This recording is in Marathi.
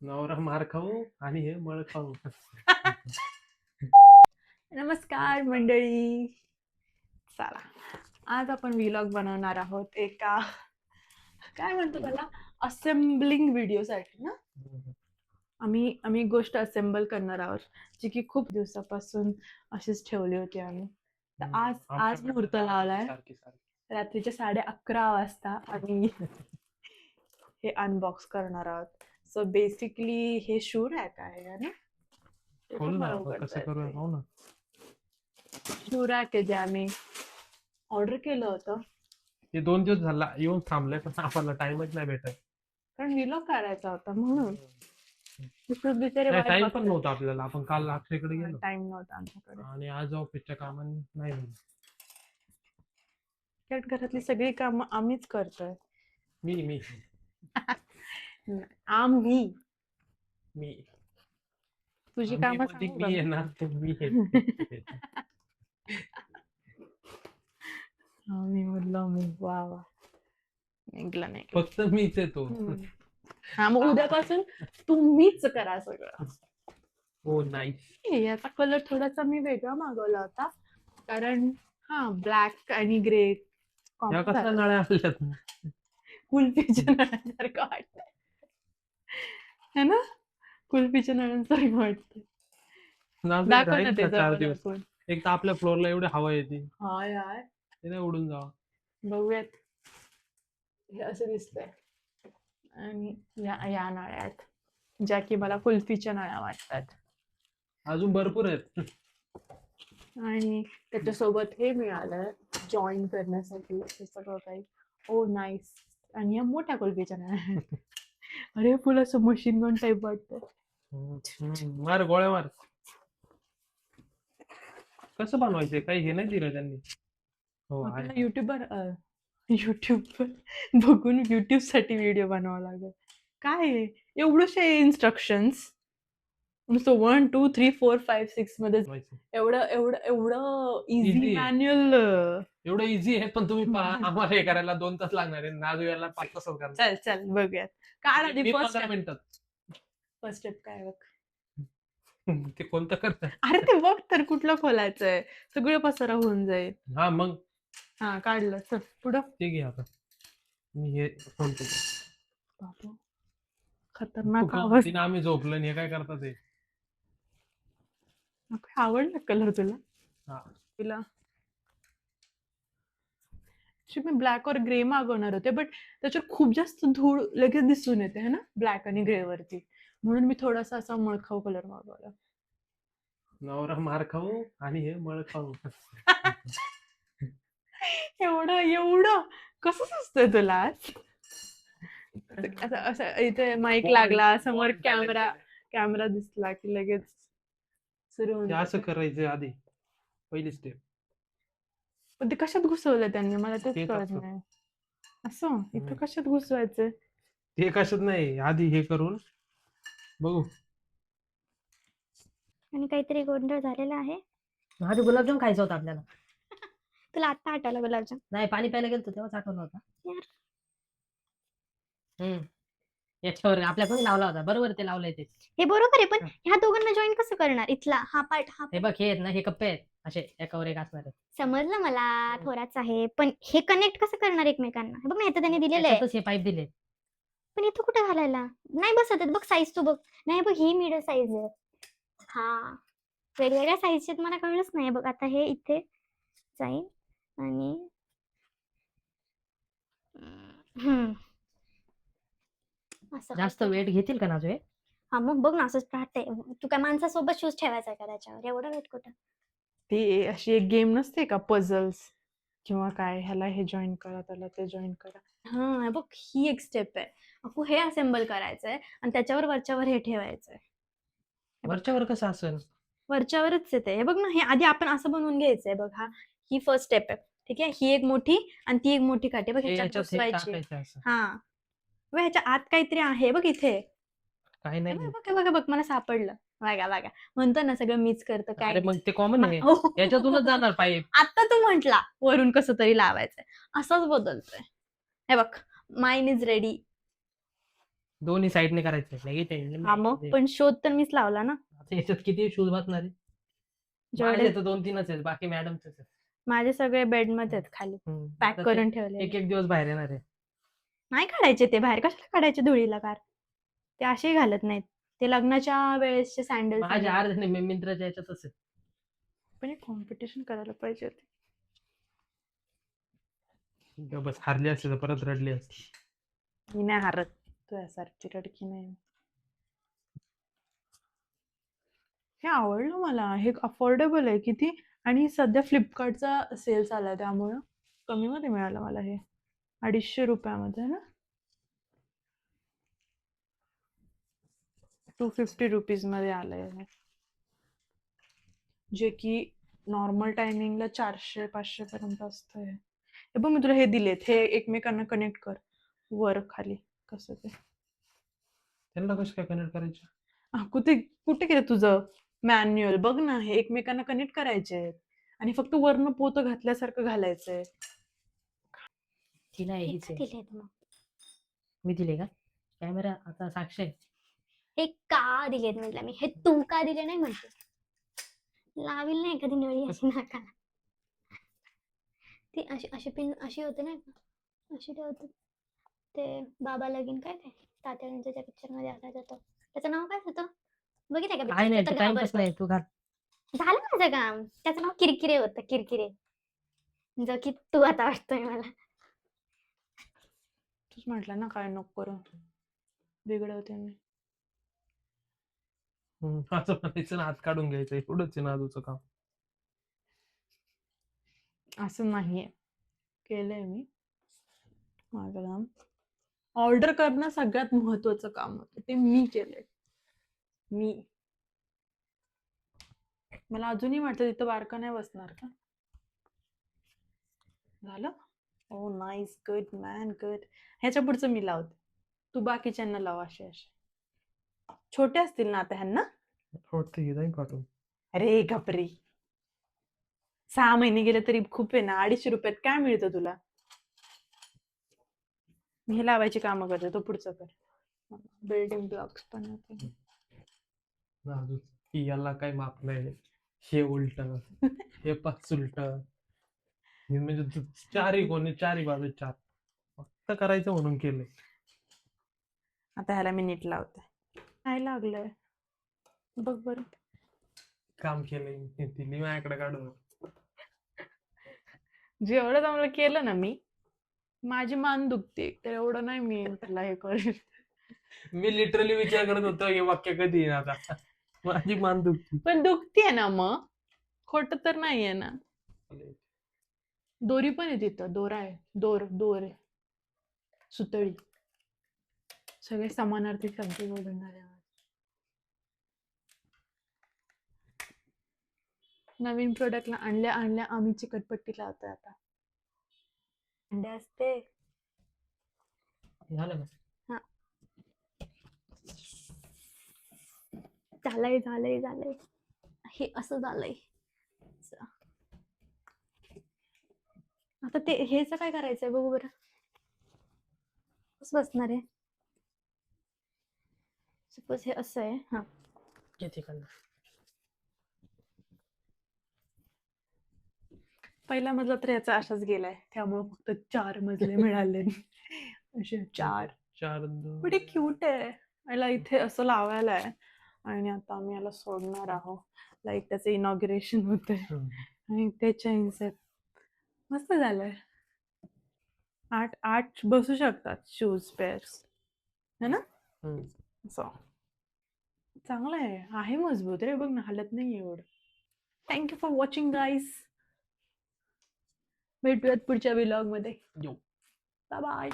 नवरा मार खाऊ आणि हे मळ खाऊ. नमस्कार मंडळी. चला, आज आपण व्लॉग बनवणार आहोत एका काय म्हणतो त्याला असेंबलिंग व्हिडिओसाठी ना. आम्ही गोष्ट असेंबल करणार आहोत जी की खूप दिवसापासून अशीच ठेवली होती आम्ही. तर आज मुहूर्त लावलाय रात्रीच्या 11:30 वाजता आणि हे अनबॉक्स करणार आहोत. सो बेसिकली हे शू रॅक आहे ना. कसं करूया पाहू ना. शू रॅक आहे जे आम्ही ऑर्डर केलं होतं. ते 2 दिवस झाला येऊन थांबले पण आपल्याला टाइमच नाही भेटत. कारण व्लॉग काढायचा होता म्हणून. बिचारे वाट टाइम पण बघतायत. नव्हता आपल्याला. आपण काल अक्षयकडे गेलो टाइम नव्हता आमच्याकडे. आणि आज ऑफिसच्या कामाने नाही झालं. कारण घरातली सगळी कामं आम्हीच करतोय. मी आम्ही मी तुझी आम्ही कामं मध्ये सांगू मी का? येणार तर मी येते. मी म्हणलं मी वा वा निघलं नाही. फक्त मीच येतो. हा मग उद्यापासून तुम्हीच करा सगळं. हो नाही याचा कलर थोडासा मी वेगळा मागवला होता कारण ब्लॅक आणि ग्रे या कसल्या नळ्या आणल्यात. कुल्फीच्या नळ्यांसारखं वाटत है ना. कुल्फीच्या नळ्यांसारखं वाटत. दाखव ना ते 4 दिवस. दाखवून. एक तर आपल्या फ्लोअरला एवढी हवा येते हा यार ते नाही उडून जावा. बघूयात. हे असं दिसतंय आणि या नळ्या आहेत ज्या की मला कुल्फीच्या नळ्या वाटतात. अजून भरपूर आहेत. आणि त्याच्यासोबत हे मिळालं जॉईन करण्यासाठी हे सगळं काही. ओ नाईस. आणि या मोठ्या कुल्फीच्या नळ्या आहेत. अरे फुल असं मशीन गन टाईप वाटतं. मार गोळ्या मार. कसं बनवायचंय काही हे नाही दिलं त्यांनी. हो आहे. युट्यूबवर बघून युट्यूब साठी व्हिडिओ बनवावा लागेल. काय आहे एवढंशे इन्स्ट्रक्शन्स. नुसतं 1 2 3 4 5 6 मध्ये एवढं एवढं एवढं इझी मॅन्युअल. एवढं इझी आहे पण तुम्ही आम्हाला हे करायला 2 तास लागणार आहे. नाजू याला 5 तासात करणार. चल बघूयात. काय आधी 15 मिनिटात. फर्स्ट स्टेप काय बघ. ते कोणतं करतात. अरे ते बघ तर कुठलं खोलायचंय. सगळं पसारा होऊन जाईल. हा मग काढलं. चल पुढं ते घे आता. मी हे खोलतो. बाबा खतरनाक आवाज. आम्ही झोपलो आणि हे काय करतात ते. आवडला कलर तुला? हा तुला मी ब्लॅक और ग्रे मागवणार होते बट त्याच्यावर खूप जास्त धूळ लगेच दिसून येते है ना ब्लॅक आणि ग्रे वरती. म्हणून मी थोडासा असा मळखाऊ कलर मागवला. नवरा मार खाऊ आणि हे मळ खाऊ. एवढं कसं सुचतंय तुला आज? असं इथे माईक लागला समोर कॅमेरा दिसला की लगेच सुरू होऊन असं करायचं आधी पहिली स्टेप. पण ते कशात घुसवलं त्यांनी मला तेच कळत नाही. असं इथं कशात घुसवायचं ते कशात नाही आधी हे करून बघू. आणि काहीतरी गोंधळ झालेला आहे. आधी गुलाबजाम खायचा होता आपल्याला. तुला आता आठवलं गुलाबजाम? नाही पाणी प्यायला गेलतो तेव्हाच आठवलं होता. याच्यावर आपल्या कोणी लावला होता बरोबर ते लावलंय ते. हे बरोबर आहे पण ह्या दोघांना जॉईन कसं करणार? इथला हा पार्ट हे बघ हे ना हे कप्पे आहेत असे एकावर एक असणारे. समजलं मला थोडाच आहे पण हे कनेक्ट कसं करणार एकमेकांना? बघ ना इथं त्यांनी दिलेलं आहे. हे पाईप दिले पण इथं कुठे घालायला नाही बसत आहेत. बघ साईज तू बघ. नाही बघ ही मिडल साईज आहे. हा वेगवेगळ्या साईजचे मला कळलंच नाही. बघ आता हे इथे जाईल आणि जास्त वेट घेतील का नाजू हे? हा मग बघ ना असंच राहते. तू काय माणसासोबत शूज ठेवायचा का त्याच्यावर? एवढं वेट कुठं? ती अशी एक गेम नसते का पझल्स किंवा काय ह्याला हे जॉईन करा त्याला ते जॉईन करा. हा बघ ही एक स्टेप आहे. अकू हे असेंबल करायचंय आणि त्याच्यावर वरच्यावर हे ठेवायचंय. वरच्यावर कसं असेल? वरच्यावरच येते. हे बघ ना हे आधी आपण असं बनवून घ्यायचंय. बघ ही फर्स्ट स्टेप आहे. ठीक आहे. ही एक मोठी आणि ती एक मोठी काठी बघ ह्याच्यात घुसवायची. हा बघ ह्याच्या आत काहीतरी आहे बघ इथे. काही नाही बघ मला सापडलं. बघा म्हणतो ना सगळं मीच करतो काय. मग ते कॉमन आहे याच्यातूनच जाणार पाईप. आता तू म्हंटला वरून कसं तरी लावायचंय असंच बदलतोय. हे बघ माइन इज रेडी. दोन्ही साईडने करायचं लगेच आहे. हा मग पण शोध तर मीच लावला ना. आता याच्यात किती शूज बसणार आहे? जेवढे माझे तर 2-3च आहेत, बाकी मॅडमचेच आहेत. माझे सगळे बेडमध्ये आहेत खाली पॅक आता ते करून ठेवले. एक एक दिवस बाहेर येणार आहे. नाही काढायचे ते बाहेर, कशाला काढायचे धुळीला कार? ते असेही घालत नाहीत. ते लग्नाच्या वेळेसचे सँडल. माझे अर्धे मिंत्राच्या याच्यातच आहे. पण कॉम्पिटिशन करायला पाहिजे होती. बस हारली असते तर परत रडली असते. मी नाही हारत, तुझ्यासारखी रडकी नाही. हे आवडलं मला, हे अफोर्डेबल आहे किती. आणि सध्या फ्लिपकार्टचा सेल चाललाय त्यामुळं कमी मध्ये मिळालं मला हे. 250 रुपयामध्ये ना, 250 रुपीज मध्ये आलंय हे. जे की नॉर्मल टायमिंगला 400-500 पर्यंत असतं हे. हे बघ मी तुला हे दिलेत, हे एकमेकांना कनेक्ट कर वर खाली कसं ते. त्यांना कसं काय कनेक्ट करायचं? कुठे कुठे गेलं तुझं मॅन्युअल? बघ ना, हे एकमेकांना कनेक्ट करायचे आहेत आणि फक्त वरनं पोतं घातल्यासारखं घालायचंय. तिला हे हेच का आहे. दिलेत मग? मी दिले का कॅमेरा? आता साक्षी आहे. हे का दिलेत म्हटलं मी, हे तू का दिले नाही म्हणते. लावील नाही कधी नळी अशी नाकाला. ती अशी अशी पिन अशी होते नाही का, अशी ठेवते. ते बाबा लगीन काय ते तात्यांच्या पिक्चर मध्ये असायचं तो, त्याचं नाव काय होतं बघितलं का काय picture? नाही, तो तर टाइमपास घाबरतो. नाही, तू घाल. झालं माझं काम. त्याचं नाव किरकिरे होतं, किरकिरे. जो की तू आता वाटतोय मला. तूच म्हटलं ना काय नको करू, बिघडवते मी. असं म्हणायचं ना, हात काढून घ्यायचं, एवढंच आहे नाजूचं काम. असं नाहीये, केलंय मी माझं काम. ऑर्डर करणं सगळ्यात महत्वाचं काम होतं, ते मी केलंय. मी मला अजूनही वाटतं तिथं बारका नाही बसणार का. झालं. ओ नाईस, गुड मॅन, गुड. ह्याच्या पुढचं मी लावते, तू बाकीच्यांना लाव. असे असे छोटे असतील ना आता ह्यांना. थोडं हे जाईल काढून. अरे घपरी, 6 महिने गेले तरी खूप आहे ना. 250 रुपयात काय मिळतं तुला? मी हे लावायची कामं करते, तो पुढचं कर. बिल्डिंग ब्लॉक्स पण होते. नाजूक की याला काही माप नाही. हे उलट, हे 5 उलट. हे म्हणजे चारही कोणी, चारही बाजू 4 फक्त करायचं म्हणून केलंय. आता ह्याला मी नीट लावते. काय लागलंय बघ बरं. काम केलंय, दिली माझ्याकडे काढून. जेवढं चांगलं केलं ना मी, माझी मान दुखते तर एवढं नाही मी त्याला हे करेल. मी लिटरली विचार करत होतो हे वाक्य कधी येणार आता. माझी मान दुखती. पण दुखतीये ना, मग खोट तर नाहीये ना. दोरी पण आहे तिथं, दोरा आहे, दोर आहे, सुतळी. सगळे समानार्थी शब्द बोलून झाले. नवीन प्रोडक्टला आणल्या आम्ही चिकटपट्टी लावतोय आता. अंडे असते. झालं का? झालंय. हे असं झालंय. आता ते हेच काय करायचंय बघू बरं. कसं बसणार आहे? सपोज हे असं आहे. हा, किती करणार? पहिला मजला तर याचा असाच गेलाय, त्यामुळे फक्त 4 मजले मिळाले. असे 4. 4 पण क्यूट आहे. याला इथे असं लावायला आहे आणि आता आम्ही याला सोडणार आहोत. लाईक त्याचं इनॉग्रेशन होतंय आणि ते चेन्स आहेत. मस्त झालंय. 8 बसू शकतात शूज पेअर्स, है ना. असं चांगलं आहे मजबूत रे. बघ ना, हालत नाही एवढं. Thank you for watching guys. भेटूयात पुढच्या व्लॉग मध्ये. Bye bye.